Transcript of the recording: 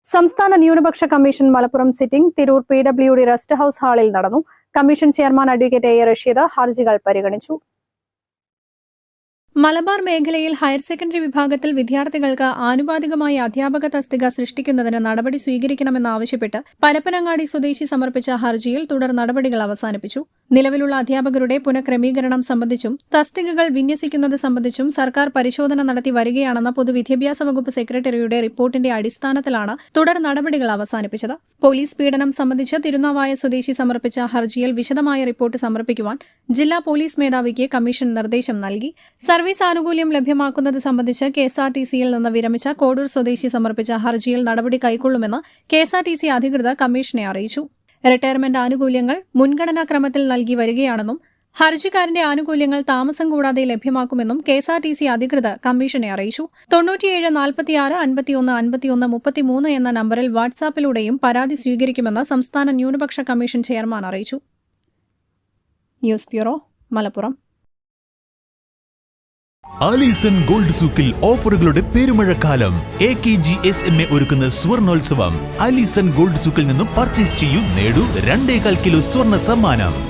സംസ്ഥാന ന്യൂനപക്ഷ commission Malappuram sitting Tirur PWD rest house ഹാളിൽ നടന്നു. Commission chairman advocate A. Rasheed ഹർജികൾ പരിഗണിച്ചു. മലബാർ മേഖലയിൽ ഹയർ സെക്കൻഡറി വിഭാഗത്തിൽ വിദ്യാർത്ഥികൾക്ക് ആനുപാതികമായി അധ്യാപക തസ്തിക സൃഷ്ടിക്കുന്നതിന് നടപടി സ്വീകരിക്കണമെന്നാവശ്യപ്പെട്ട് പരപ്പനങ്ങാടി സ്വദേശി സമർപ്പിച്ച ഹർജിയിൽ തുടർ നടപടികൾ അവസാനിപ്പിച്ചു. നിലവിലുള്ള അധ്യാപകരുടെ പുനഃക്രമീകരണം സംബന്ധിച്ചും തസ്തികകൾ വിന്യസിക്കുന്നത് സംബന്ധിച്ചും സർക്കാർ പരിശോധന നടത്തി വരികയാണെന്ന പൊതുവിദ്യാഭ്യാസ വകുപ്പ് സെക്രട്ടറിയുടെ റിപ്പോർട്ടിന്റെ അടിസ്ഥാനത്തിലാണ് തുടർ നടപടികൾ അവസാനിപ്പിച്ചത്. പോലീസ് പീഡനം സംബന്ധിച്ച് തിരുനാവായ സ്വദേശി സമർപ്പിച്ച ഹർജിയിൽ വിശദമായ റിപ്പോർട്ട് സമർപ്പിക്കുവാൻ ജില്ലാ പോലീസ് മേധാവിക്ക് കമ്മീഷൻ നിർദ്ദേശം നൽകി. സർവീസ് ആനുകൂല്യം ലഭ്യമാക്കുന്നത് സംബന്ധിച്ച് KSRTCയിൽ നിന്ന് വിരമിച്ച കോഡൂർ സ്വദേശി സമർപ്പിച്ച ഹർജിയിൽ നടപടി കൈക്കൊള്ളുമെന്ന് KSRTC അധികൃതർ കമ്മീഷനെ അറിയിച്ചു. റിട്ടയർമെന്റ് ആനുകൂല്യങ്ങൾ മുൻഗണനാക്രമത്തിൽ നൽകി വരികയാണെന്നും ഹർജിക്കാരന്റെ ആനുകൂല്യങ്ങൾ താമസം കൂടാതെ ലഭ്യമാക്കുമെന്നും KSRTC അധികൃതർ കമ്മീഷനെ അറിയിച്ചു. 97 46 51 51 33 എന്ന നമ്പറിൽ വാട്സാപ്പിലൂടെയും പരാതി സ്വീകരിക്കുമെന്ന് സംസ്ഥാന ന്യൂനപക്ഷ കമ്മീഷൻ ചെയർമാൻ അറിയിച്ചു. News bureau, Malappuram. Alison gold സൂക്കിൽ ഓഫറുകളുടെ പെരുമഴക്കാലം. AKG SMA ഒരുക്കുന്ന സ്വർണോത്സവം. ആലീസൺ ഗോൾഡ് സൂക്കിൽ നിന്നും പർച്ചേസ് ചെയ്യൂ, നേടൂ 2.25 കിലോ സ്വർണ്ണ സമ്മാനം.